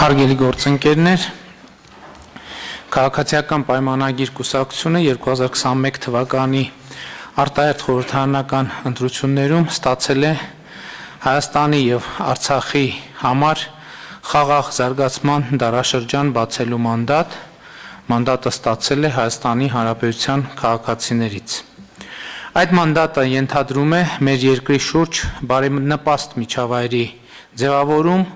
Հարգելի գործընկերներ, քաղաքացիական պայմանագիր կուսակցությունը 2021 թվականի արտահերթ խորհրդարանական ընտրություններում ստացել է Հայաստանի եւ Արցախի համար խաղաղ զարգացման դարաշրջան բացելու մանդատ։ Մանդատը ստացել է Հայաստանի Հանրապետության քաղաքացիներից։ Այդ մանդատը ենթադրում է մեր երկրի շուրջ բարենպաստ միջավայրի ձևավորում,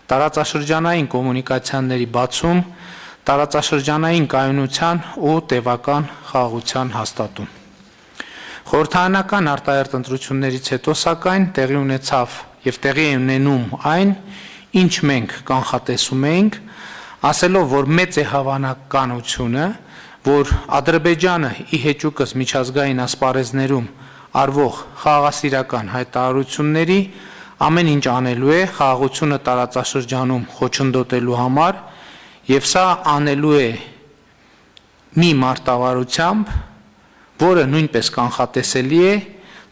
տարածաշրջանային կոմունիկացիաների բացում, տարածաշրջանային կայունության ու տևական խաղաղության հաստատում։ Խորհրդարանական արտահերթ ընտրություններից հետո սակայն տեղի ունեցավ եւ տեղի է ունենում այն, ինչ մենք կանխատեսում էինք, ասելով, որ մեծ է հավանականությունը, որ Ադրբեջանը ի հեճուկս միջազգային ասպարեզներում արվող խաղաղասիրական հայտարարությունների ամեն ինչ անելու է խաղաղությունը տարածաշրջանում խոչընդոտելու համար եւ սա անելու է մի մարտավարությամբ, որը նույնպես կանխատեսելի է,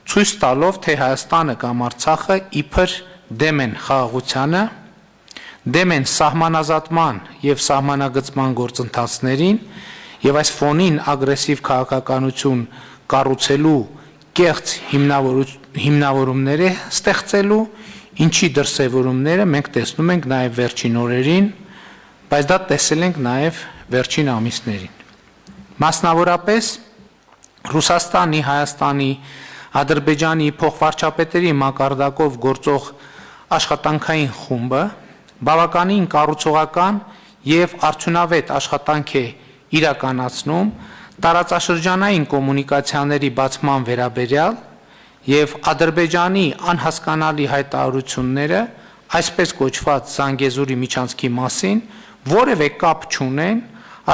ցույց տալով, թե Հայաստանը կամ Արցախը իբր դեմ են խաղաղությանը, դեմ են սահմանազատման եւ սահմանագծման գործընթացներին եւ այս ֆոնին ագրեսիվ քաղաքականություն կառուցելու կեղծ հիմնավորումներ է ստեղծելու, ինչի դրսևորումները մենք տեսնում ենք նաև վերջին օրերին, բայց դա տեսել ենք նաև վերջին ամիսներին։ Մասնավորապես Ռուսաստանի, Հայաստանի, Ադրբեջանի փոխվարչապետերի մակարդակով գործող աշխատանքային խումբը բավականին կառուցողական եւ արդյունավետ աշխատանք է իրականացնում տարածաշրջանային կոմունիկացիաների բացման վերաբերյալ եւ Ադրբեջանի անհասկանալի հայտարարությունները, այսպես կոչված Զանգեզուրի միջանցքի մասին, որևէ կապ չունեն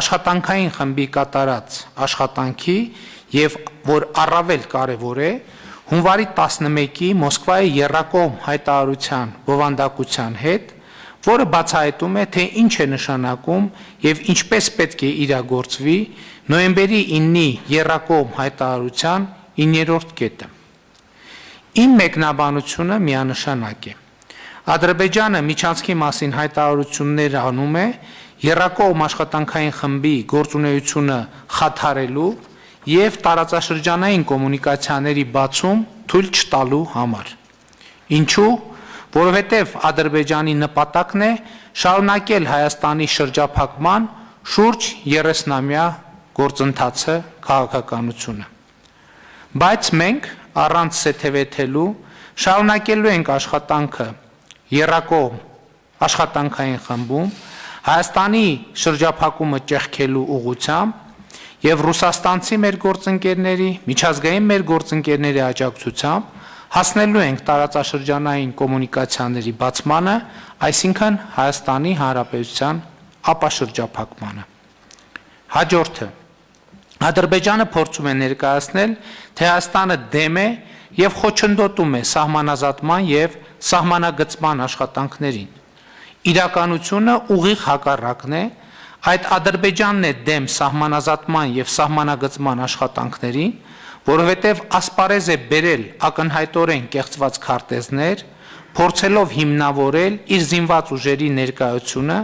աշխատանքային խմբի կատարած աշխատանքի եւ որ առավել կարեւոր է հունվարի 11-ի Մոսկվայի եռակողմ հայտարարության բովանդակության հետ, որը բացահայտում է, թե ինչ է նշանակում եւ ինչպես պետք է իրագործվի նոյեմբերի 9-ի եռակողմ հայտարարության 9-րդ կետը։ Իմ մեկնաբանությունը միանշանակ է։ Ադրբեջանը միջանցքի մասին հայտարարություններ անում է եռակողմ աշխատանքային խմբի գործունեությունը խաթարելու եւ տարածաշրջանային կոմունիկացիաների բացում թույլ չտալու համար։ Ինչու՞, որովհետեւ Ադրբեջանի նպատակն է շարունակել Հայաստանի շրջափակման շուրջ 30-ամյա գործընթացը քաղաքականությունը։ Բայց մենք առանց սեթևեթելու շարունակելու ենք աշխատանքը եռակողմ աշխատանքային խմբում Հայաստանի շրջափակումը ճեղքելու ուղղությամբ եւ ռուսաստանցի մեր գործընկերների, միջազգային մեր գործընկերների աջակցությամբ հասնելու ենք տարածաշրջանային կոմունիկացիաների բացմանը, այսինքն Հայաստանի Հանրապետության ապաշրջափակմանը։ Հաջորդը Ադրբեջանը փորձում է ներկայացնել, թե Հայաստանը դեմ է եւ խոչընդոտում է սահմանազատման եւ սահմանագծման աշխատանքներին։ Իրականությունը ուղիղ հակառակն է, այդ Ադրբեջանն է դեմ սահմանազատման եւ սահմանագծման աշխատանքներին, որովհետեւ ասպարեզ է բերել ակնհայտորեն կեղծված քարտեզներ, փորձելով հիմնավորել իր զինված ուժերի ներկայությունը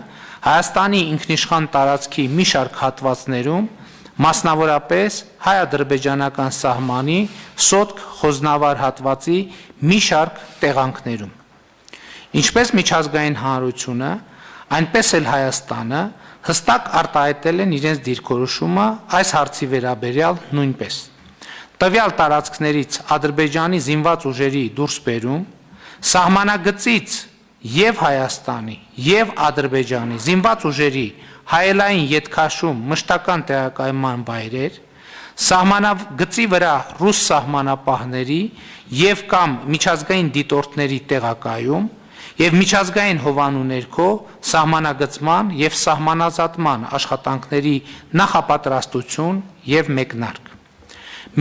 Հայաստանի ինքնիշխան տարածքի մի շարք հատվածներում, մասնավորապես հայ-ադրբեջանական սահմանի Սոտք խոզնավար հատվածի մի շարք տեղանքներում։ Ինչպես միջազգային հանրությունը, այնպես էլ Հայաստանը հստակ արտահայտել են իրենց դիրքորոշումը այս հարցի վերաբերյալ նույնպես։ Տվյալ տարածքներից Ադրբեջանի զինված ուժերի դուրսբերում, սահմանագծից եւ Հայաստանի եւ Ադրբեջանի զինված ուժերի հայելային ետքաշում մշտական տեղակայման վայրեր, սահմանագծի վրա ռուս սահմանապահների եւ կամ միջազգային դիտորդների տեղակայում եւ միջազգային հովանու ներքո սահմանագծման եւ սահմանազատման աշխատանքների նախապատրաստություն եւ մեկնարկ։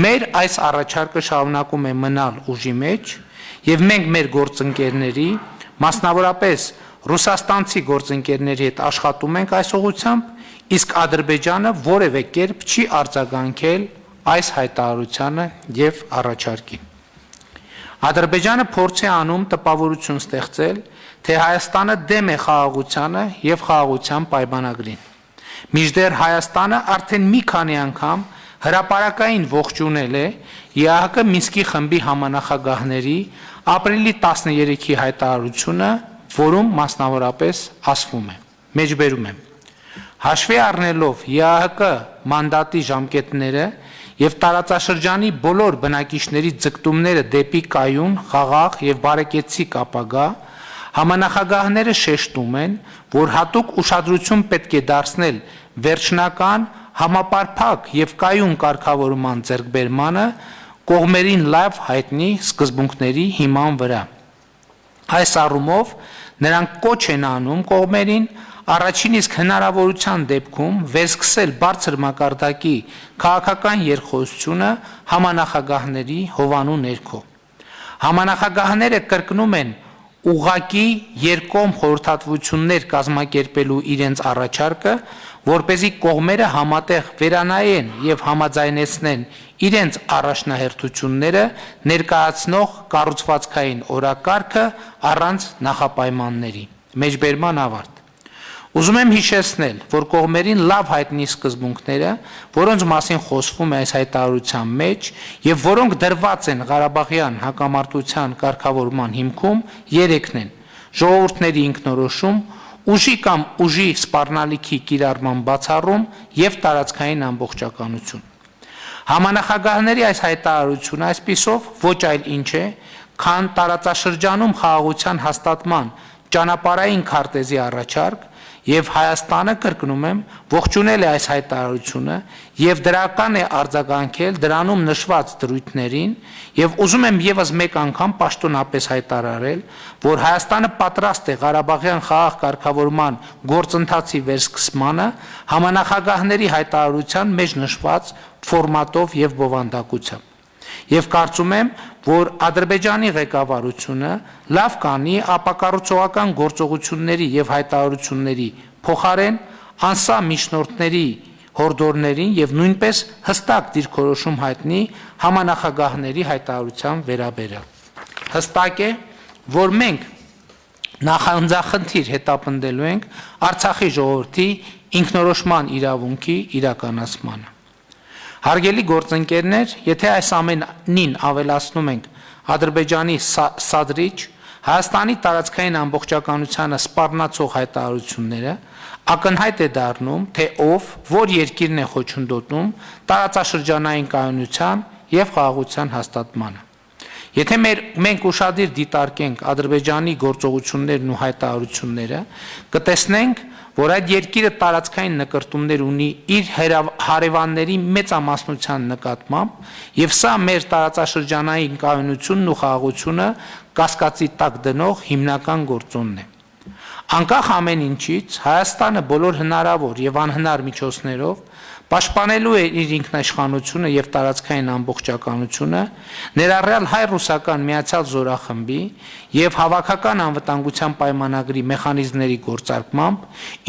Մեր այս առաջարկը շարունակում է մնալ ուժի մեջ եւ մենք մեր գործընկերների, մասնավորապես ռուսաստանցի գործընկերների հետ աշխատում ենք այս ուղղությամբ, իսկ Ադրբեջանը որևէ կերպ չի արձագանքել այս հայտարարությանը եւ առաջարկին։ Ադրբեջանը փորձ է անում տպավորություն ստեղծել, թե Հայաստանը դեմ է խաղաղությանը եւ խաղաղության պայմանագրին։ Մինչդեռ Հայաստանը արդեն մի քանի անգամ հրապարակային ողջունել է ԵԱՀԿ Մինսկի խմբի համանախագահների ապրիլի 13-ի հայտարարությունը, որում մասնավորապես ասվում է. Մեջբերում եմ. Հաշվի առնելով ԵԱՀԿ մանդատի ժամկետները եւ տարածաշրջանի բոլոր բնակիչների ձգտումները դեպի կայուն, խաղաղ եւ բարեկեցիկ ապագա, համանախագահները շեշտում են, որ հատուկ ուշադրություն պետք է դարձնել վերջնական, համապարփակ եւ կայուն կարգավորման ձեռքբերմանը կողմերին լավ հայտնի սկզբունքների հիման վրա։ Այս առումով նրանք կոչ են անում կողմերին առաջին իսկ հնարավորության դեպքում վերսկսել բարձր մակարդակի քաղաքական երկխոսությունը համանախագահների հովանու ներքո։ Համանախագահները կրկնում են ուղղակի երկկողմ խորհրդատվություններ կազմակերպելու իրենց առաջարկը, որպեսզի կողմերը համատեղ վերանայեն եւ համաձայնեցնեն իրենց առաջնահերթությունները ներկայացնող կառուցվածքային օրակարգը առանց նախապայմանների։ Մեջբերման ավարտ։ Ուզում եմ հիշեցնել, որ կողմերին լավ հայտնի սկզբունքները, որոնց մասին խոսվում է այս հայտարարության մեջ եւ որոնք դրված են Ղարաբաղյան հակամարտության կարգավորման հիմքում, երեքն են. ժողովուրդների ինքնորոշում, ուժի կամ ուժի սպառնալիքի կիրառման բացառում եւ տարածքային ամբողջականություն։ Համանախագահների այս հայտարարությունը այսպիսով ոչ այլ ինչ է, քան տարածաշրջանում խաղաղության հաստատման ճանապարհային քարտեզի առաջարկ, եւ Հայաստանը, կրկնում եմ, ողջունել է այս հայտարարությունը եւ դրական է արձագանքել դրանում նշված դրույթներին եւ ուզում եմ եւս մեկ անգամ պաշտոնապես հայտարարել, որ Հայաստանը պատրաստ է Ղարաբաղյան խաղաղ կարգավորման գործընթացի վերսկսմանը համանախագահների հայտարարության մեջ նշված ֆորմատով եւ բովանդակությամբ։ Եվ կարծում եմ, որ Ադրբեջանի ղեկավարությունը լավ կանի ապակառուցողական գործողությունների եւ հայտարարությունների փոխարեն անսա միջնորդների հորդորներին եւ նույնպես հստակ դիրքորոշում հայտնի համանախագահների հայտարարության վերաբերյալ։ Հստակ է, որ մենք նախանձախնդիր հետապնդելու ենք Արցախի ժողովրդի ինքնորոշման իրավունքի իրականացմանը։ Հարգելի գործընկերներ, եթե այս ամենին ավելացնում ենք Ադրբեջանի սադրիչ, Հայաստանի տարածքային ամբողջականությանը սպառնացող հայտարարությունները, ակնհայտ է դառնում, թե ով, որ երկիրն է խոչընդոտում տարածաշրջանային կայունության եւ խաղաղության հաստատմանը։ Եթե մենք ուշադիր դիտարկենք Ադրբեջանի գործողություններն ու հայտարարությունները, կտեսնենք, որ այդ երկիրը տարածքային նկրտումներ ունի իր հարևանների մեծամասնության նկատմամբ, եւ սա մեր տարածաշրջանային կայունությունն ու խաղաղությունը կասկածի տակ դնող հիմնական գործոնն է։ Անկախ ամեն ինչից, Հայաստանը բոլոր հնարավոր եւ անհնար միջոցներով պաշտպանելու է իր ինքնաիշխանությունը եւ տարածքային ամբողջականությունը, ներառյալ հայ-ռուսական միացյալ զորախմբի եւ հավաքական անվտանգության պայմանագրի մեխանիզմների գործարկմամբ,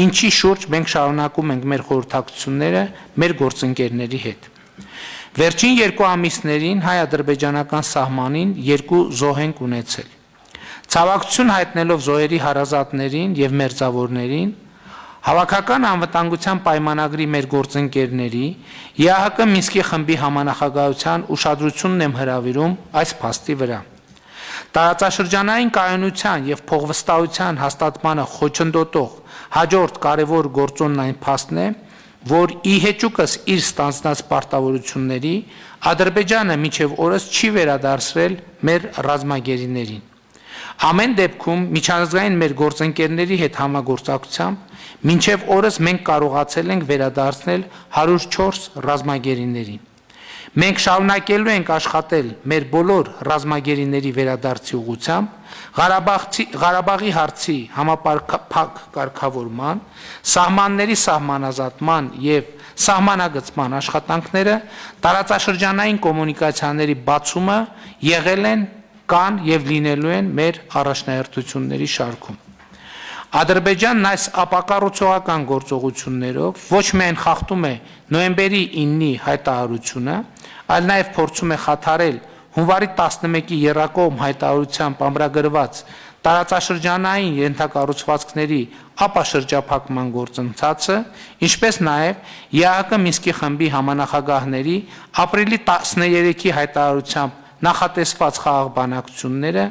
ինչի շուրջ մենք շարունակում ենք մեր խորհրդակցությունները մեր գործընկերների հետ։ Վերջին 2 ամիսներին հայ-ադրբեջանական սահմանին 2 զոհ ենք ունեցել։ Ցավակցություն հայտնելով զոհերի հարազատներին եւ մերձավորներին, Հավաքական անվտանգության պայմանագրի մեր գործընկերների ԵԱՀԿ Մինսկի խմբի համանախագահության ուշադրությունն եմ հրավիրում այս փաստի վրա։ Տարածաշրջանային կայունության եւ փոխվստահության հաստատմանը խոչընդոտող հաջորդ կարևոր գործոնն այն փաստն է, որ ի հեճուկս իր ստանձնած պարտավորությունների Ադրբեջանը մինչև օրս չի վերադարձրել մեր ռազմագերիներին։ Ամեն դեպքում միջազգային մեր գործընկերների հետ համագործակցությամբ մինչև օրս մենք կարողացել ենք վերադարձնել 104 ռազմագերիներին։ Մենք շարունակելու ենք աշխատել մեր բոլոր ռազմագերիների վերադարձի ուղղությամբ, Ղարաբաղի հարցի համապարփակ կարգավորման, սահմանների սահմանազատման եւ սահմանագծման աշխատանքները, տարածաշրջանային կոմունիկացիաների բացումը եղել են, կան եւ լինելու են մեր առաջնահերթությունների շարքում։ Ադրբեջանն այս ապակառուցողական գործողություններով ոչ միայն խախտում է նոյեմբերի 9-ի հայտարարությունը, այլ նաև փորձում է խաթարել Հունվարի 11-ի եռակողմ հայտարարությամբ ամրագրված տարածաշրջանային ենթակառուցվածքների ապաշրջափակման գործընթացը, ինչպես նաև ԵԱՀԿ Մինսկի խմբի համանախագահների ապրիլի 13-ի հայտարարությամբ նախատեսված խաղաղ բանակցությունները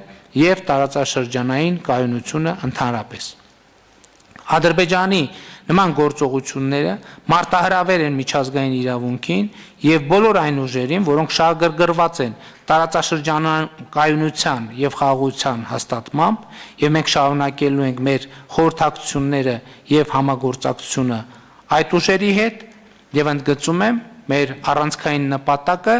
և տարածաշրջանային կայունությունը ընդհանրապես։ Ադրբեջանի նման գործողությունները մարտահրավեր են միջազգային իրավունքին և բոլոր այն ուժերին, որոնք շահագրգռված են տարածաշրջանային կայունության և խաղաղության հաստատմամբ, և մենք շարունակելու ենք մեր խորհրդակցությունները և համագործակցությունը այդ ուժերի հետ, և ընդգծում եմ մեր առանցքային նպատակը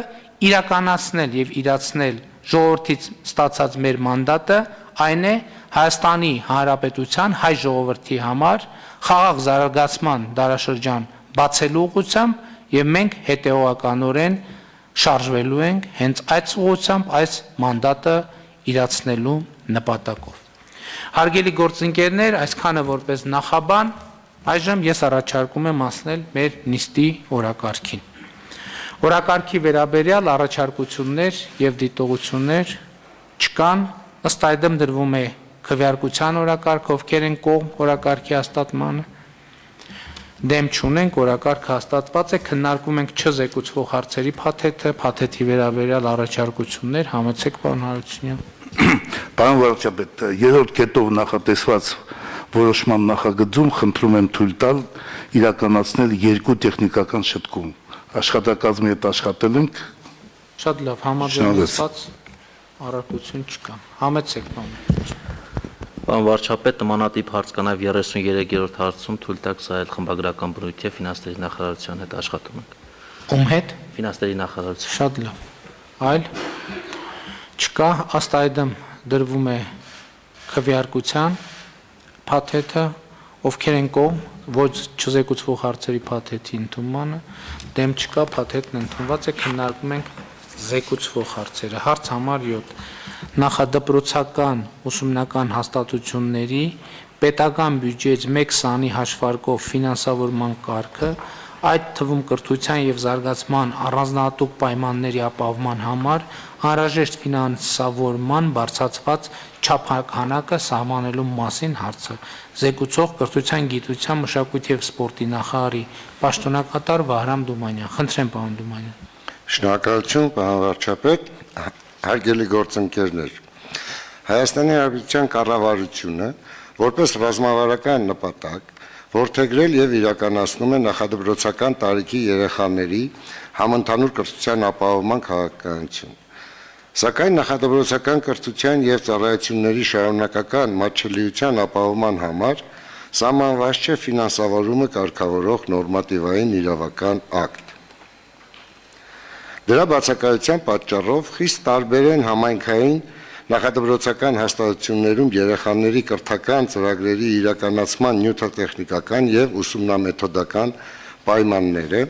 իրականացնել և իրացնել ժողովրդից ստացած մեր մանդատը, այն է Հայաստանի Հանրապետության հայ ժողովրդի համար խաղաղ զարգացման դարաշրջան բացելու ուղղությամբ և մենք հետևողականորեն շարժվելու ենք հենց այդ ուղղությամբ այս մանդատը իրացնելու նպատակով։ Հարգելի գործընկերներ, այսքանը որպես նախաբան, այժմ ես առաջարկում եմ անցնել մեր նիստի օրակարգին։ Օրակարգի վերաբերյալ առաջարկություններ և դիտողություններ չկան, ըստ այդմ դրվում է քվեարկության օրակարգ, ովքեր են կողմ օրակարգի հաստատմանը, դեմ չունենք, օրակարգը հաստատված է, քննարկում ենք չզեկուցվող հարցերի փաթեթը, փաթեթի վերաբերյալ առաջարկություններ, համեցեք պարոն Հարությունյան։ Պարոն վարչապետ, երրորդ կետով նախատեսված որոշման նախագծում խնդրում եմ թույլ տալ իրականացնել երկու տեխնիկական շտկում։ Աշխատակազմի հետ աշխատել ենք։ Շատ լավ, համաձայնված առարկություն չկա։ Համեցեք պարոն։ Պարոն վարչապետ, նմանատիպ հարց կա նաև 33-րդ հարցում թույլ տաք սա էլ խմբագրական բնույթի է ֆինանսների նախարարության հետ աշխատում ենք։ Ում հետ։ Ֆինանսների նախարարության։ Շատ լավ։ Այլ չկա, ըստ այդմ դրվում է քվեարկության փաթեթը, ովքեր են կողմ ոչ չզեկուցվող հարցերի փաթեթի ընդունմանը, դեմ չկա, փաթեթն ընդունված է, քննարկում ենք զեկուցվող հարցերը։ Հարց համար 7 նախադպրոցական ուսումնական հաստատությունների պետական բյուջեից 1 սանի հաշվարկով ֆինանսավորման կարգը, այդ թվում կրթության և զարգացման առանձնահատուկ պայմանների ապահովման համար անհրաժեշտ ֆինանսավորման բարձրացված չափանակը սահմանելու մասին հարցը։ Զեկուցող կրթության, գիտության, մշակույթի և սպորտի նախարարի պաշտոնակատար Վահրամ Դումանյան։ Խնդրեմ, պարոն Դումանյան։ Շնորհակալություն, պարոն վարչապետ, հարգելի գործընկերներ։ Հայաստանի Հանրապետության կառավարությունը որպես ռազմավարական նպատակ որդեգրել եւ իրականացնում է նախադպրոցական տարիքի երեխաների համընդհանուր կրթության ապահովման քաղաքականություն։ Սակայն նախադպրոցական կրթության եւ ծառայությունների շարունակական մատչելիության ապահովման համար սահմանված չէ ֆինանսավորումը կարգավորող նորմատիվային իրավական ակտ։ Դրա բացակայության պատճառով խիստ տարբեր են համայնքային նախադպրոցական հաստատություններում երեխաների կրթական ծրագրերի իրականացման նյութատեխնիկական եւ ուսումնամեթոդական պայմանները,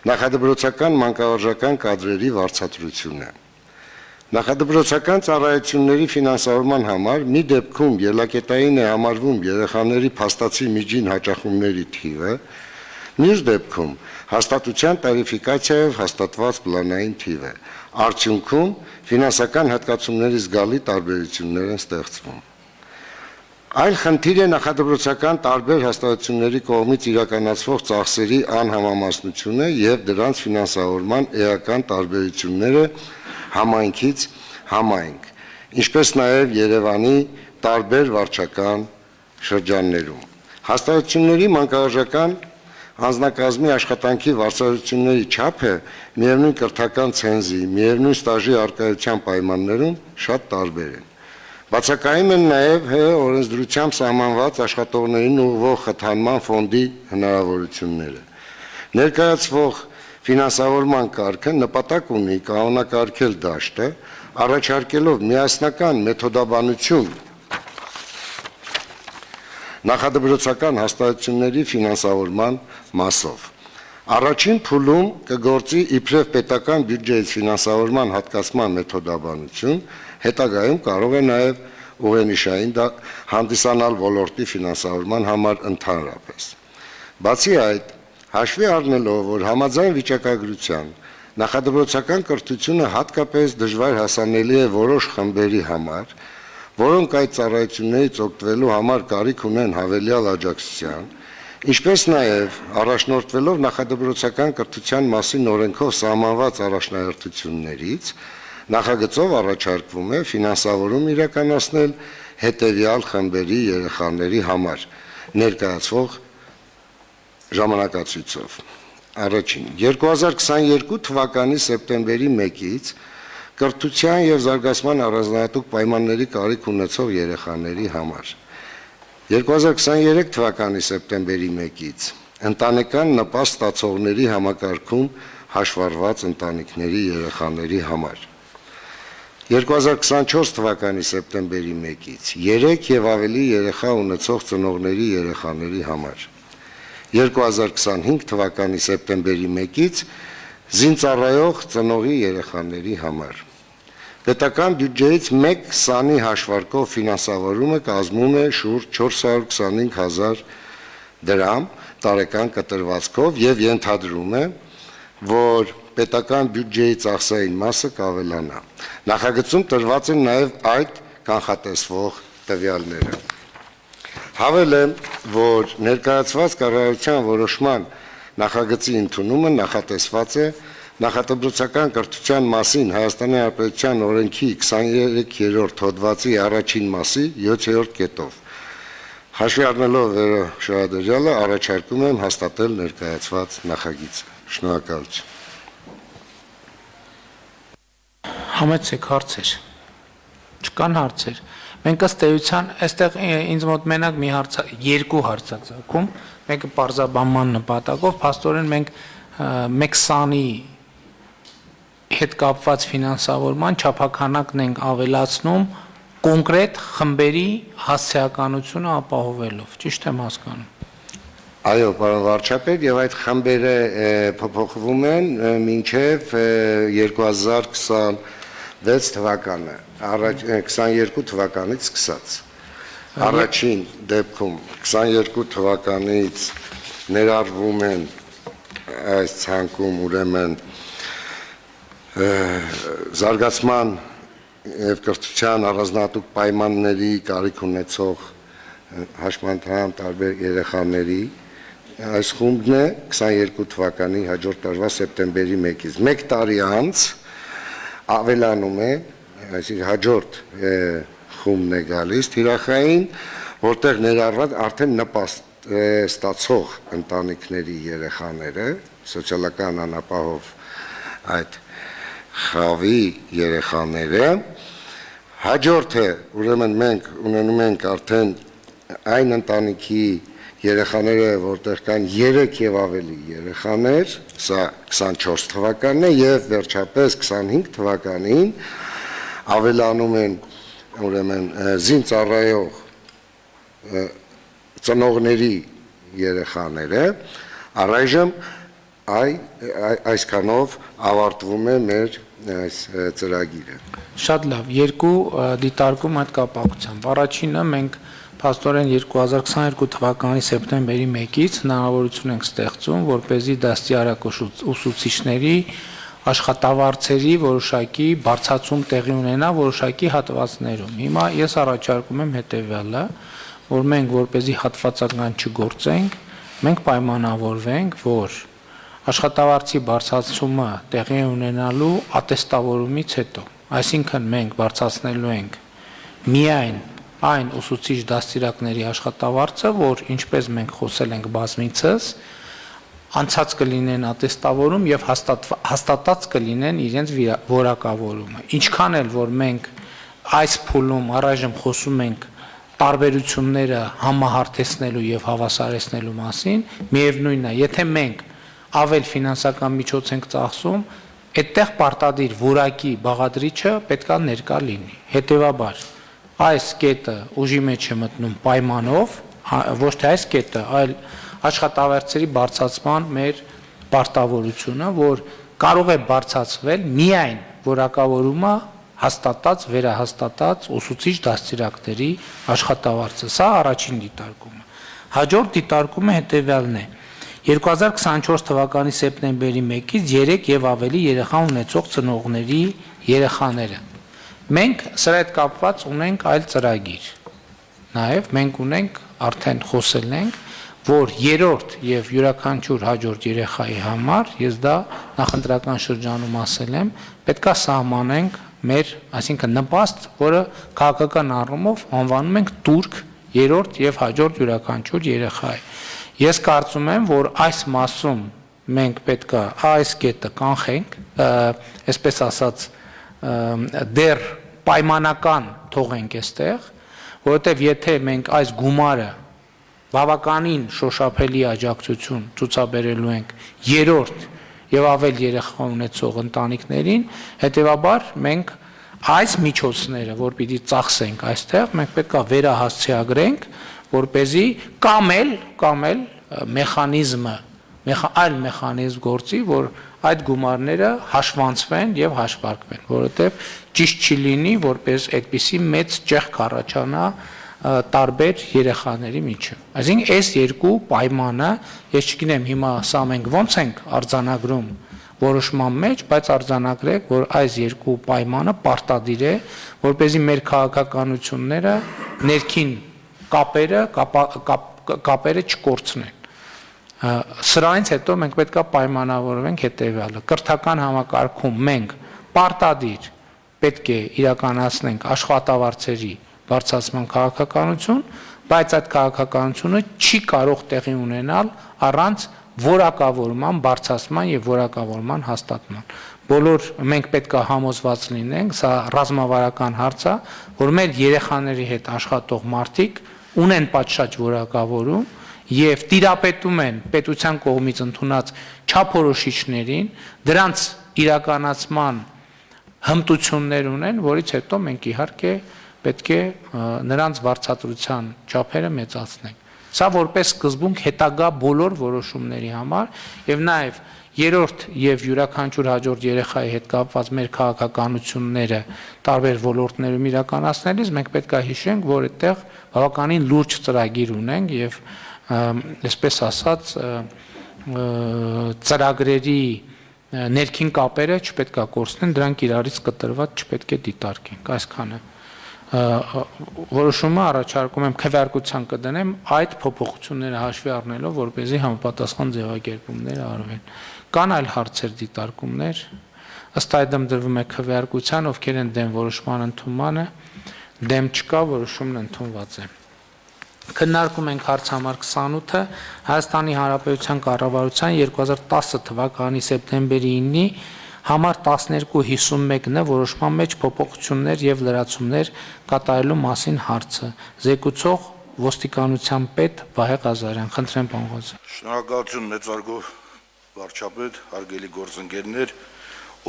նախադպրոցական մանկավարժական կադրերի վարձատրությունը։ Նախադպրոցական ծառայությունների ֆինանսավորման համար մի դեպքում ելակետային է համարվում երեխաների փաստացի միջին հաճախումների թիվը, մյուս դեպքում հաստատության տարիֆիկացիայով հաստատված պլանային թիվը։ Արդյունքում ֆինանսական հատկացումների զգալի տարբերություններ են ստեղծվում։ Այլ խնդիր է նախադպրոցական տարբեր հաստատությունների կողմից իրականացվող ծախսերի անհամամասնությունը եւ դրանց ֆինանսավորման էական տարբերությունները համայնքից համայնք, ինչպես նաեւ Երևանի տարբեր վարչական շրջաններում։ Հաստատությունների մանկավարժական անձնակազմի աշխատանքի վարձատրությունների չափը միևնույն կրթական ցենզի, միևնույն ստաժի արկայության պայմաններում շատ տարբեր են։ Բացակայում են նաև ՀՀ օրենսդրությամբ սահմանված աշխատողներին ուղղվող խթանման ֆոնդի հնարավորությունները։ Ներկայացվող ֆինանսավորման կարգը նպատակ ունի կանոնակարգել դաշտը, առաջարկելով միասնական մեթոդաբանություն նախադպրոցական հաստատությունների ֆինանսավորման մասով։ Առաջին փուլում կգործի իբրև պետական բյուջեից ֆինանսավորման հատկացման մեթոդաբանություն, հետագայում կարող է նաև ուղենիշային հանդիսանալ ոլորտի ֆինանսավորման համար ընդհանրապես։ Բացի այդ, հաշվի առնելով, որ համաձայն վիճակագրության Նախադպրոցական կրթությունը հատկապես դժվար հասանելի է որոշ խմբերի համար, որոնք այդ ծառայություններից օգտվելու համար կարիք ունեն հավելյալ աջակցության, ինչպես նաև առաջնորդվելով նախադպրոցական կրթության մասին օրենքով սահմանված առաջնահերթություններից, նախագծով առաջարկվում է ֆինանսավորում իրականացնել հետևյալ խմբերի երեխաների համար ներկայացվող ժամանակացույցով։ Առաջին, 2022 թվականի սեպտեմբերի 1-ից կրթության եւ զարգացման առանձնահատուկ պայմանների կարիք ունեցող երեխաների համար, 2023 թվականի սեպտեմբերի 1-ից ընտանեկան նպաստ ստացողների համակարգում հաշվառված ընտանիքների երեխաների համար, 2024 թվականի սեպտեմբերի 1-ից 3 եւ ավելի երեխա ունեցող ծնողների երեխաների համար, 2025 թվականի սեպտեմբերի 1-ից զինծառայող ծնողի երեխաների համար։ Պետական բյուջեից 1/20-ի հաշվարկով ֆինանսավորումը կազմում է շուրջ 425,000 դրամ տարեկան կտրվածքով եւ ենթադրում է, որ պետական բյուջեի ծախսային մասը կավելանա։ Նախագծում տրված են նաեւ այդ կանխատեսվող տվյալները։ Հավելեմ, որ ներկայացված կառավարության որոշման նախագծի ընդունումը նախատեսված է նախադպրոցական կրթության մասին Հայաստանի Հանրապետության օրենքի 23-րդ հոդվածի առաջին մասի 7-րդ կետով։ Հաշվի առնելով վերոշահադրյալը առաջարկում եմ հաստատել ներկայացված նախագիծը։ Շնորհակալություն։ Համեցեք հարցեր։ Չկան հարցեր։ Մենք ըստ էության այստեղ ինձ մոտ մենակ մի երկու հարցացակում, մեկը պարզաբանման նպատակով, փաստորեն մենք 1/20-ի հետ կապված ֆինանսավորման չափականակն ենք ավելացնում կոնկրետ խմբերի հասցեականությունը ապահովելով, ճիշտ եմ հասկանում։ Այո, պարոն վարչապետ, եւ այդ խմբերը փոփոխվում են մինչեւ 2026 թվականը, 22 թվականից սկսած։ Առաջին դեպքում 22 թվականից ներառվում են այս ցանկում ուրեմն զարգացման եւ կրթության առանձնահատուկ պայմանների կարիք ունեցող հաշմանդամ տարբեր երեխաների այս խումբն է 22 թվականի հաջորդ տարվա սեպտեմբերի 1-ից 1 տարի անց ավելանում է, այսինքն հաջորդ խումբն է գալիս թիրախային, որտեղ ներառված արդեն նպաստ ստացող ընտանիքների երեխաները, սոցիալական անապահով այդ խավի երեխաները, հաջորդը ուրեմն մենք ունենում ենք արդեն այն ընտանիքի երեխաները, որտեղ կան 3 եւ ավելի երեխաներ, սա 24 թվականն է եւ վերջապես 25 թվականին ավելանում են ուրեմն զինծառայող ծնողների երեխաները, առայժմ այսքանով ավարտվում է մեր այս ծրագիրը։ Շատ լավ, երկու դիտարկում այդ կապակցությամբ։ Առաջինը մենք փաստորեն 2022 թվականի սեպտեմբերի 1-ից հնարավորություն ենք ստեղծում, որպեսզի դաստիարակ ուսուցիչների աշխատավարձերի որոշակի բարձրացում տեղի ունենա որոշակի հատվածներում։ Հիմա ես առաջարկում եմ հետևյալը, որ մենք որպեսզի հատվածական չգործենք, մենք պայմանավորվենք, որ աշխատավարձի բարձրացումը տեղի ունենալու ատեստավորումից հետո, այսինքն մենք բարձրացնելու ենք միայն այն ուսուցիչ դաստիարակների աշխատավարձը, որ ինչպես մենք խոսել ենք բազմիցս, անցած կլինեն ատեստավորում եւ հաստատած կլինեն իրենց որակավորումը։ Ինչքան էլ որ մենք այս փուլում առայժմ խոսում ենք տարբերությունները համահարթեցնելու եւ հավասարեցնելու մասին, միևնույնն է, եթե մենք ավել ֆինանսական միջոց ենք ծախսում, այդտեղ պարտադիր որակի բաղադրիչը պետքա ներկա լինի։ Հետևաբար այս կետը ուժի մեջ է մտնում պայմանով, ոչ թե այս կետը, այլ աշխատավարձերի բարձրացման մեր պարտավորությունը, որ կարող է բարձրացվել միայն որակավորումը հաստատած, վերահաստատած ուսուցիչ դաստիարակների աշխատավարձը։ Սա առաջին դիտարկումը։ Հաջորդ դիտարկումը հետևյալն է։ 2024 թվականի սեպտեմբերի 1-ից 3 եւ ավելի երեխա ունեցող ծնողների երեխաները։ Մենք սրա հետ կապված ունենք այլ ծրագիր։ Նաեւ մենք ունենք արդեն խոսել ենք, որ երրորդ եւ յուրաքանչյուր հաջորդ երեխայի համար, ես դա նախընտրական շրջանում ասել եմ, պետքա սահմանենք մեր, այսինքն նպաստ, որը քաղաքական առումով անվանում ենք турք երրորդ եւ հաջորդ յուրաքանչյուր երեխայի։ Ես կարծում եմ, որ այս մասում մենք պետքա այս կետը կանխենք, այսպես ասած, դեռ պայմանական թողենք այստեղ, որովհետեւ եթե մենք այս գումարը բավականին շոշափելի աջակցություն ցուցաբերելու ենք երրորդ եւ ավել երեխա ունեցող ընտանիքներին, հետեւաբար մենք այս միջոցները, որ պիտի ծախսենք այստեղ, մենք պետքա վերահասցեագրենք, որպեսզի կամ էլ մեխանիզմը, այլ մեխանիզմ գործի, որ այդ գումարները հաշվանցվեն եւ հաշվարկվեն, որովհետեւ ճիշտ չի լինի, որպես այդպիսի մեծ ճեղք առաջանա տարբեր երեխաների միջև։ Այսինքն այս երկու պայմանը, ես չգիտեմ հիմա սա մենք ոնց ենք արձանագրում որոշման մեջ, բայց արձանագրեք, որ այս երկու պայմանը պարտադիր է, որպեսզի մեր քաղաքականությունները ներքին կապերը չկորցնեն։ Սրանից հետո մենք պետք է պայմանավորվենք հետևյալը. կրթական համակարգում մենք պարտադիր պետք է իրականացնենք աշխատավարձերի բարձրացման քաղաքականություն, բայց այդ քաղաքականությունը չի կարող տեղի ունենալ առանց որակավորման, բարձրացման եւ որակավորման հաստատման։ Բոլոր մենք պետք է համոզված լինենք, սա ռազմավարական հարց է, որ մեր երեխաների հետ աշխատող մարդիկ ունեն պատշաճ որակավորում եւ տիրապետում են պետության կողմից ընդունած չափորոշիչներին, դրանց իրականացման հմտություններ ունեն, որից հետո մենք իհարկե պետք է նրանց վարձատրության չափերը մեծացնենք։ Սա որպես սկզբունք հետագա բոլոր որոշումների համար եւ նաեւ երրորդ եւ յուրաքանչյուր հաջորդ երեխայի հետ կապված մեր քաղաքականությունները տարբեր ոլորտներում իրականացնելիս մենք պետք է հիշենք, որ այդտեղ բավականին լուրջ ծրագիր ունենք եւ այսպես ասած ծրագրերի ներքին կապերը չպետք է կորցնեն, դրանք իրարից կտրված չպետք է դիտարկենք, այսքանը։ Որոշումը առաջարկում եմ քվեարկության կդնեմ այդ փոփոխությունները հաշվի առնելով, որպեսզի համապատասխան ձևակերպումներ արվեն։ Կան այլ հարցեր դիտարկումներ, ըստ այդմ դրվում է քվեարկության, ովքեր են դեմ որոշման ընդունմանը, դեմ չկա, որոշումն ընդունված է։ Քննարկում ենք հարց համար 28-ը Հայաստանի Հանրապետության կառավարության 2010 թվականի սեպտեմբերի 9-ի համար 1251-ը որոշման մեջ փոփոխություններ եւ լրացումներ կատարելու մասին հարցը։ Զեկուցող ոստիկանության պետ Վահե Ղազարյան, խնդրեմ պարոն Ղազարյան։ Շնորհակալություն մեծարգո վարչապետ, հարգելի գործընկերներ,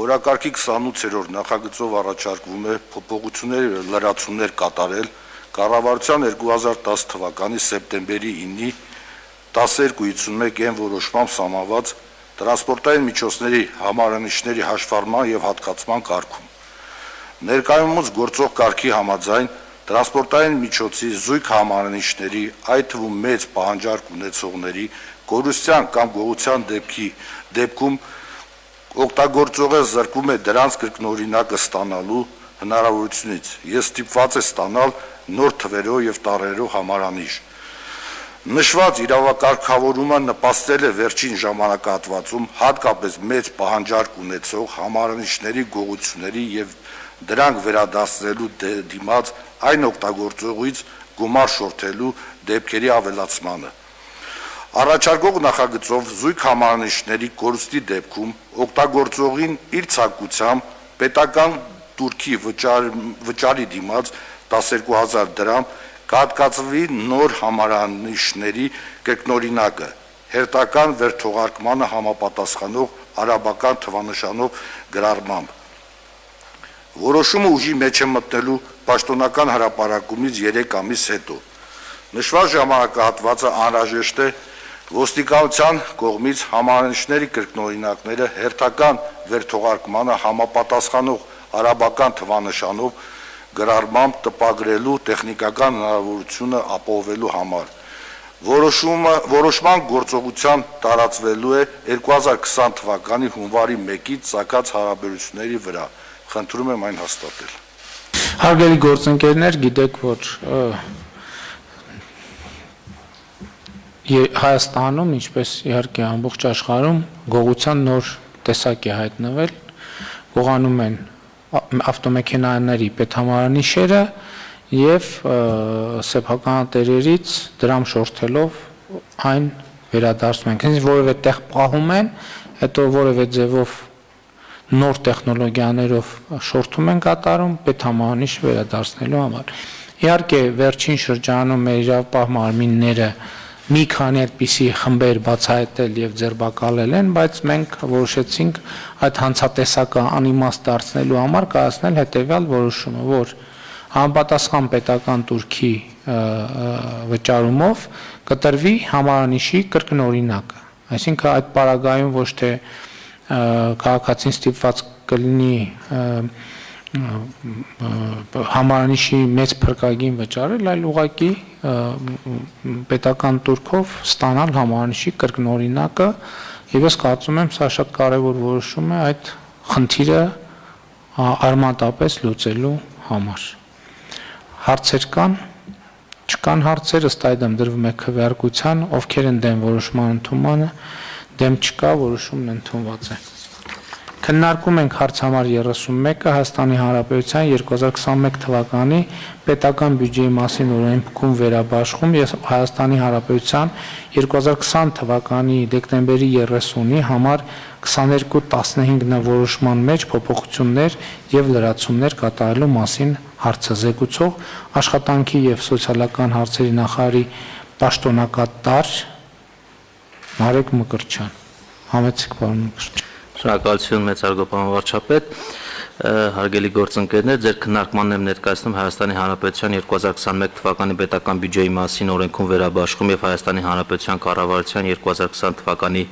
օրակարգի 28-րդ նախագծով առաջարկվում է փոփոխություններ եւ լրացումներ կատարել կառավարության 2010 թվականի սեպտեմբերի 9-ի 1251-ն որոշմամբ սահմանված տրանսպորտային միջոցների համարանիշների հաշվառման եւ հատկացման կարգում։ Ներկայումս գործող կարգի համաձայն տրանսպորտային միջոցի զույգ համարանիշների, այդ թվում մեծ պահանջարկ ունեցողների կորուստյան կամ գողության դեպքում օգտագործողը զրկվում է դրանց կրկնօրինակը ստանալու հնարավորությունից։ Ես ստիպված է ստանալ նոր թվերով եւ տարերով համարանիշ։ Նշված իրավակարգավորումը նպաստել է վերջին ժամանակահատվածում հատկապես մեծ պահանջարկ ունեցող համարանիշների գողությունների եւ դրանք վերադասնելու դիմաց այն օգտագործողից գումար շորթելու դեպքերի ավելացմանը։ Առաջարկող նախագծով զույգ համարանիշների կորուստի դեպքում օգտագործողին իր ցանկությամբ պետական турքի վճարի դիմաց 12000 դրամ կհատկացվի նոր համարանիշների կրկնօրինակը հերթական վերթողարկմանը համապատասխանող արաբական թվանշանով գրառմամբ։ Որոշումը ուժի մեջ է մտնելու պաշտոնական հրապարակումից 3 ամիս հետո։ Նշված ժամանակահատվածը անհրաժեշտ է ոստիկանության կողմից համարանիշների կրկնօրինակները հերթական վերթողարկմանը համապատասխանող արաբական թվանշանով գրառմամբ տպագրելու տեխնիկական հնարավորությունը ապահովելու համար։ Որոշման գործողության տարածվելու է 2020 թվականի հունվարի 1-ից ցակած հարաբերությունների վրա։ Խնդրում եմ այն հաստատել։ Հարգելի գործընկերներ, գիտեք, որ Հայաստանում, ինչպես իհարկե ամբողջ աշխարհում, գողության նոր տեսակ է հայտնվել, գողանում են ավտոմեքենաների պետհամարանի շերը եւ սեփականատերերից դրամ շորթելով այն վերադարձնում են։ Քանի որևէ տեղ պահում են, հետո որևէ ձևով նոր տեխնոլոգիաներով շորթում են կատարում պետհամարանի վերադարձնելու համար։ Իհարկե, վերջին շրջանում մեր իրավապահ մարմինները մի քանի այդպիսի խմբեր բացահայտել եւ ձերբակալել են, բայց մենք որոշեցինք այդ հանցատեսակը անիմաստ դարձնելու համար կայացնել հետեւյալ որոշումը, որ համապատասխան պետական турքի վճարումով կտրվի համարանիշի կրկնօրինակը։ Այսինքն այդ պարագայում ոչ թե քաղաքացին ստիպված կլինի համարանիշի մեծ փրկագին վճարել, այլ ուղղակի պետական турքով ստանալ համարանիշի կրկնօրինակը, եւ ես կարծում եմ սա շատ կարեւոր որոշում է այդ խնդիրը արմատապես լուծելու համար։ Հարցեր կան, չկան հարցեր, ըստ այդմ դրվում է քվեարկության, ովքեր են դեմ որոշման ընդունմանը, դեմ չկա, որոշումն ընդունված է։ Քննարկում ենք հարց համար 31-ը Հայաստանի Հանրապետության 2021 թվականի պետական բյուջեի մասին օրենքում վերաբաշխում եւ Հայաստանի Հանրապետության 2020 թվականի դեկտեմբերի 30-ի համար 2215 որոշման մեջ փոփոխություններ եւ լրացումներ կատարելու մասին հարցը զեկուցող աշխատանքի եւ սոցիալական հարցերի նախարարի պաշտոնակատար Մարիկ Մկրտչյան։ Համեցեք, պարոն Մկրտչյան։ Շնորհակալություն մեծարգո պարոն վարչապետ, հարգելի գործընկերներ, ձեր քննարկմանն եմ ներկայացնում Հայաստանի Հանրապետության 2021 թվականի պետական բյուջեի մասին օրենքում վերաբաշխում եւ Հայաստանի Հանրապետության կառավարության 2020 թվականի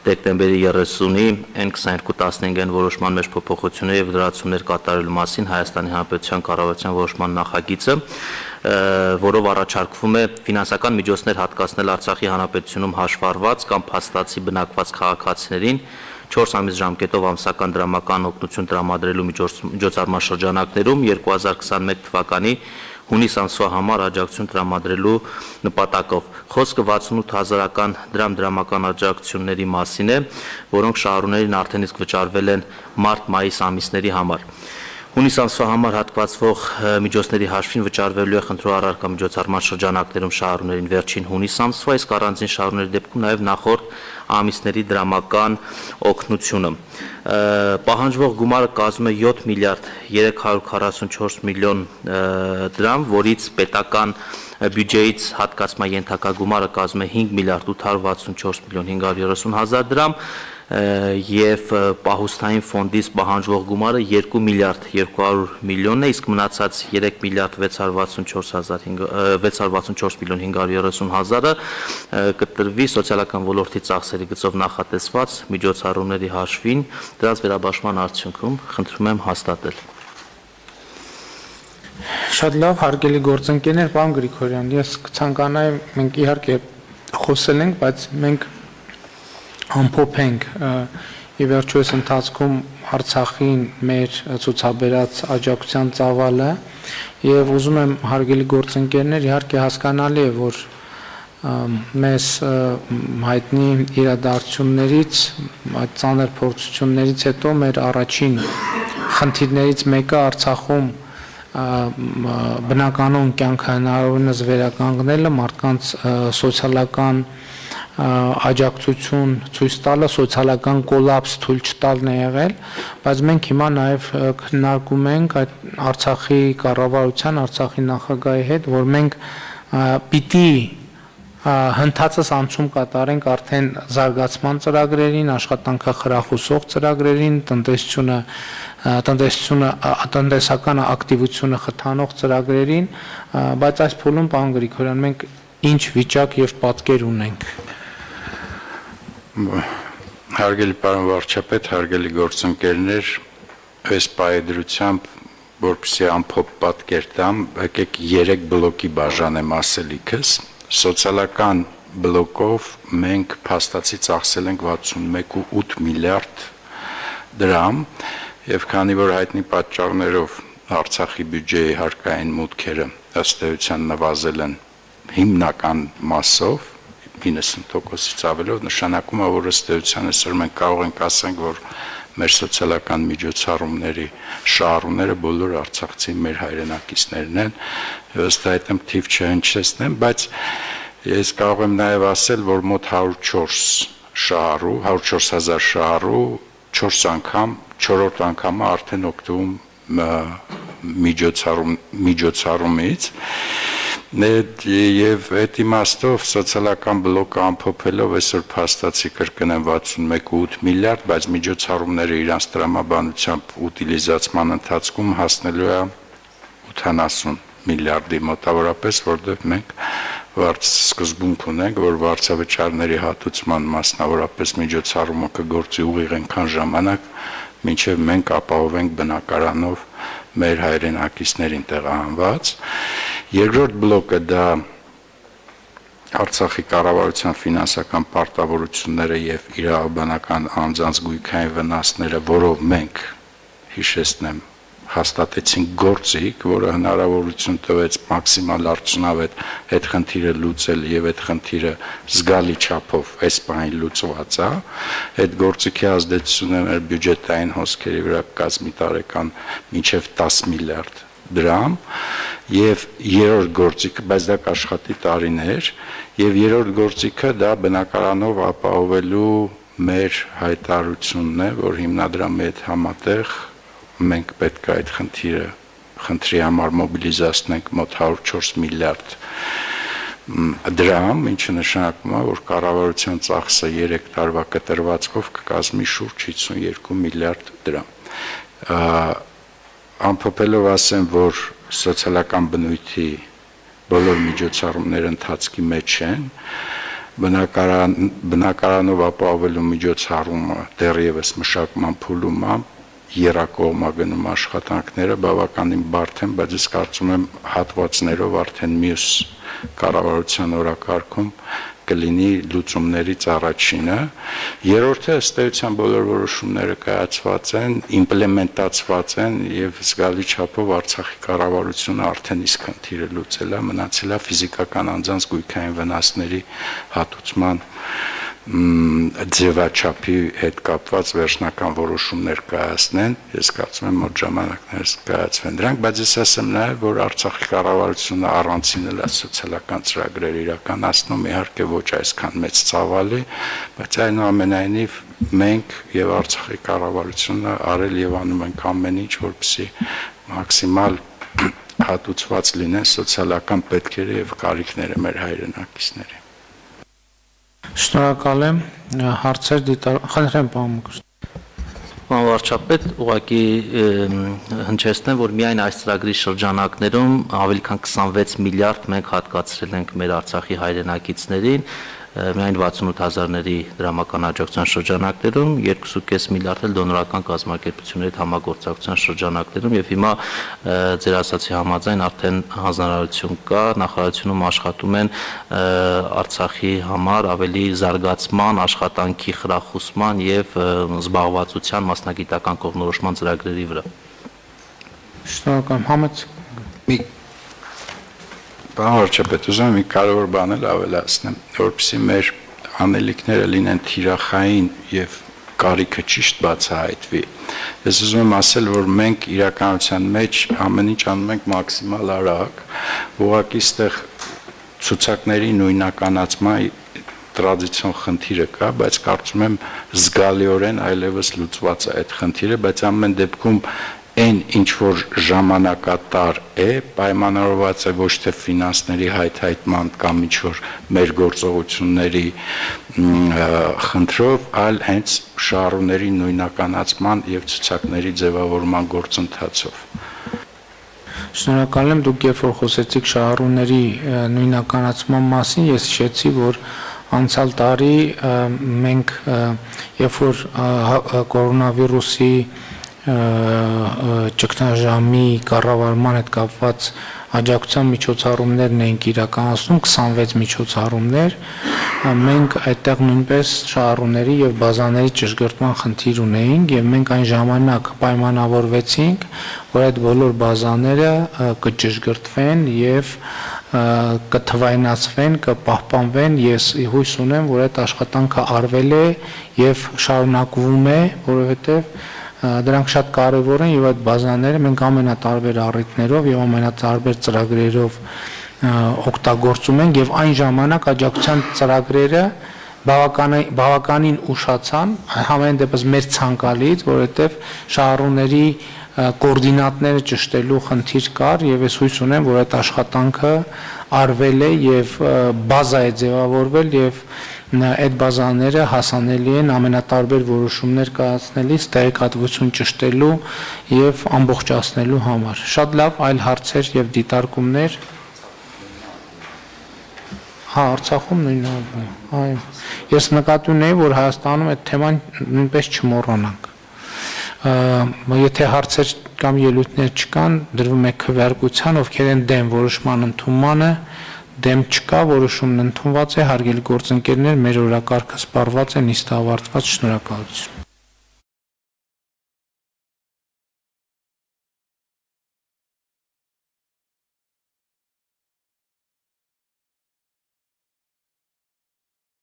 դեկտեմբերի 30-ի N2215-ն որոշման մեջ փոփոխություններ եւ լրացումներ կատարելու մասին Հայաստանի Հանրապետության կառավարության որոշման նախագիծը, որով առաջարկվում է ֆինանսական միջոցներ հատկացնել Արցախի Հանրապետությունում հաշվառված կամ փաստացի բնակված քաղաքացիներին 4 ամիս ժամկետով ամսական դրամական օգնություն տրամադրելու միջոցառման շրջանակներում 2021 թվականի հունիս ամսվա համար աջակցություն տրամադրելու նպատակով։ Խոսքը 68,000-ական դրամական աջակցությունների մասին է, որոնք շահառուներին արդեն իսկ վճարվել են մարտ-մայիս ամիսների համար։ Հունիս ամսվա համար հատկացվող միջոցների հաշվին վճարվելու է խնդրող առարկա միջոցառման շրջանակներում շահառուներին վերջին հունիս ամսվա, իսկ առանձին շահառուների դեպքում նաև նախորդ ամիսների դրամական օգնությունը։ Պահանջվող գումարը կազմում է 7 միլիարդ 344 միլիոն դրամ, որից պետական բյուջեից հատկացման ենթակա գումարը կազմում է 5 միլիարդ 864 միլիոն 530 հազար դրամ, եւ պահուստային ֆոնդից պահանջվող գումարը 2 միլիարդ 200 միլիոնն է, իսկ մնացած 3 միլիարդ 664 միլիոն 530 հազարը կտրվի սոցիալական ոլորտի ծախսերի գծով նախատեսված միջոցառումների հաշվին, դրանց վերաբաշխման արդյունքում խնդրում եմ հաստատել։ Շատ լավ, հարգելի գործընկերներ, պարոն Գրիգորյան, ես կցանկանայի, մենք իհարկե խոսել ենք, բայց մենք ամփոփ ենք ի վերջո այս ընթացքում Արցախին մեր ցուցաբերած աջակցության ծավալը եւ ուզում եմ հարգելի գործընկերներ, իհարկե հասկանալի է, որ մեզ հայտնի իրադարձություններից, այդ ծանր փորձություններից հետո մեր առաջին խնդիրներից մեկը Արցախում բնականon կյանքը հնարավորինս վերականգնելը, մարդկանց սոցիալական աջակցություն ցույց տալը, սոցիալական կոլապս թույլ չտալն է եղել, բայց մենք հիմա նաև քննարկում ենք այդ Արցախի կառավարության, Արցախի նախագահի հետ, որ մենք պիտի հնդածս անցում կատարենք արդեն զարգացման ծրագրերին, աշխատանքը խրախուսող ծրագրերին, տնտեսական ակտիվությունը խթանող ծրագրերին, բայց այս փուլում, պարոն Գրիգորյան, մենք ինչ վիճակ եւ պատկեր ունենք։ Հարգելի պարոն վարչապետ, հարգելի գործընկերներ, այս պայդրությամբ, որպեսզի ամփոփ պատկեր տամ, եկեք 3 բլոկի բաժանեմ ասելիքս։ սոցիալական բլոկով մենք փաստացի ծախսել ենք 61.8 միլիարդ դրամ եւ քանի որ հայտնի պատճառներով Արցախի բյուջեի հարկային մուտքերը ըստ էության նվազել են հիմնական մասով 90%-ից ավելով, նշանակում է, որ ըստ էության այսօր մենք կարող ենք ասենք, որ մեր սոցիալական միջոցառումների շահառուները բոլոր արցախցի մեր հայրենակիցներն են, ըստ այդմ թիվ չհնչեցնեմ, բայց ես կարող եմ նաև ասել, որ մոտ 104,000 շահառու 4 անգամ, 4-րդ անգամը արդեն օգտվում միջոցառումից եւ այդ իմաստով սոցիալական բլոկը ամփոփելով այսօր փաստացի կրկնեմ 61.8 միլիարդ, բայց միջոցառումները իրանց տրամաբանությամբ ուտիլիզացման ընթացքում հասնելու է 80 միլիարդի մոտավորապես, որտեղ մենք սկզբունք ունենք, որ վարձավճարների հատուցման մասնավորապես միջոցառումը կգործի ուղիղ այնքան ժամանակ, մինչև մենք ապահովենք բնակարանով մեր հայրենակիցներին տեղահանված։ Երկրորդ բլոկը դա Արցախի կառավարության ֆինանսական պարտավորությունները եւ իրավաբանական անձանց գույքային վնասները, որով մենք հիշեցնեմ հաստատեցինք գործիք, որը հնարավորություն տվեց մաքսիմալ արդյունավետ այդ խնդիրը լուծել եւ այդ խնդիրը զգալի չափով այս բանին լուծված է, այդ գործիքի ազդեցությունը մեր բյուջետային հոսքերի վրա կազմի տարեկան մինչեւ 10 միլիարդ դրամ եւ երրորդ գործիքը, բայց դա կաշխատի տարիներ եւ երրորդ գործիքը դա բնակարանով ապահովելու մեր հայտարարությունն է, որ հիմնադրամի հետ համատեղ մենք պետք է այդ խնդրի համար մոբիլիզացնենք մոտ 104 միլիարդ դրամ, ինչը նշանակում է, որ կառավարության ծախսը 3 տարվա կտրվածքով կկազմի շուրջ 52 միլիարդ դրամ։ Ամփոփելով ասեմ, որ սոցիալական բնույթի բոլոր միջոցառումները ընթացքի մեջ են, բնակարանով ապահովելու միջոցառումը դեռևս մշակման փուլում է, երակողմագնում աշխատանքները բավականին բարդ են, բայց ես կարծում եմ հատվածներով արդեն մյուս կառավարության օրակարգում կլինի լուծումներից առաջինը։ Երրորդը ըստ էության բոլոր որոշումները կայացված են, իմպլեմենտացված են եւ զգալի չափով Արցախի կառավարությունը արդեն իսկ խնդիրը լուծել է, մնացել է ֆիզիկական անձանց գույքային վնասների հատուցման ձևաչափի հետ կապված վերջնական որոշումներ կայացնեն, ես կարծում եմ մոտ ժամանակներս կայացվեն դրանք, բայց ես ասեմ նաև, որ Արցախի կառավարությունը առանցին է սոցիալական ծրագրեր իրականացնում, իհարկե ոչ այսքան մեծ ծավալի, բայց այնուամենայնիվ մենք եւ Արցախի կառավարությունը արել եւ անում ենք ամեն ինչ, որպեսզի մաքսիմալ հատուցված լինեն սոցիալական պետքերը եւ կարիքները մեր հայրենակիցների։ Շնորհակալ եմ, հարցեր խնդրեմ պարոն Մկրտչյան։ Պարոն վարչապետ, ուղղակի հնչեցնեմ, որ միայն այս ծրագրի շրջանակներում ավելի քան 26 միլիարդ մենք հատկացրել ենք մեր Արցախի հայրենակիցներին, միայն 68,000-ների դրամական աջակցության շրջանակներում, 2.5 միլիարդ էլ դոնորական կազմակերպությունների հետ համագործակցության շրջանակներում եւ հիմա ձեր ասացի համաձայն արդեն հանձնարարություն կա, նախարարությունում աշխատում են Արցախի համար ավելի զարգացման, աշխատանքի խրախուսման եւ զբաղվածության մասնագիտական կողմնորոշման ծրագրերի վրա։ Շնորհակալ եմ, Համեդ։ Պարոն վարչապետ, ուզում եմ մի կարևոր բան էլ ավելացնեմ, որպեսզի մեր անելիքները լինեն թիրախային եւ կարիքը ճիշտ բացահայտվի։ Ես ուզում եմ ասել, որ մենք իրականության մեջ ամեն ինչ անում ենք մաքսիմալ արագ, ուղղակի այստեղ ցուցակների նույնականացման տրադիցիոն խնդիրը կա, բայց կարծում եմ զգալիորեն այլևս լուծված է այդ խնդիրը, բայց ամեն դեպքում այն ինչ որ ժամանակատար է, պայմանավորված է ոչ թե ֆինանսների հայթայթման կամ ինչ որ մեր գործողությունների խնդրով, այլ հենց շահառուների նույնականացման եւ ցուցակների ձևավորման գործընթացով։ Շնորհակալ եմ, դուք երբ որ խոսեցիք շահառուների նույնականացման մասին, ես հիշեցի, որ անցյալ տարի մենք երբ որ կորոնավիրուսի ճգնաժամի կառավարման հետ կապված աջակցության միջոցառումներն ենք իրականացնում 26 միջոցառումներ մենք այդտեղ նույնպես շահառուների եւ բազաների ճշգրտման խնդիր ունեինք եւ մենք այն ժամանակ պայմանավորվեցինք որ այդ բոլոր բազաները կճշգրտվեն եւ կթվայնացվեն, կպահպանվեն, ես հույս ունեմ, որ այդ աշխատանքը արվել է եւ շարունակվում է, որովհետեւ դրանք շատ կարեւոր են եւ այդ բազաները մենք ամենատարբեր առիթներով եւ ամենատարբեր ծրագրերով օգտագործում ենք եւ այն ժամանակ աջակցության ծրագրերը բավականին ուշացան, համեն դեպս մեր ցանկալից, որովհետեւ շահառուների կոորդինատները ճշտելու խնդիր կար եւ ես հույս ունեմ, որ այդ աշխատանքը արվել է եւ բազա է ձևավորվել եւ այդ բազաները հասանելի են ամենատարբեր որոշումներ կայացնելիս, տեղեկատվություն ճշտելու եւ ամբողջացնելու համար։ Շատ լավ այլ հարցեր եւ դիտարկումներ։ Հա, Արցախում նույնն է։ Այո։ Ես նկատի ունեի, որ Հայաստանում այդ թեման նույնպես չմոռանանք։ Եթե հարցեր կամ ելույթներ չկան, դրվում է քվեարկության, ովքեր են դեմ որոշման ընդունմանը, դեմ չկա, որոշումն ընդունված է, հարգելի գործընկերներ, մեր օրակարգը սպառված է, նիստը ավարտված, շնորհակալություն։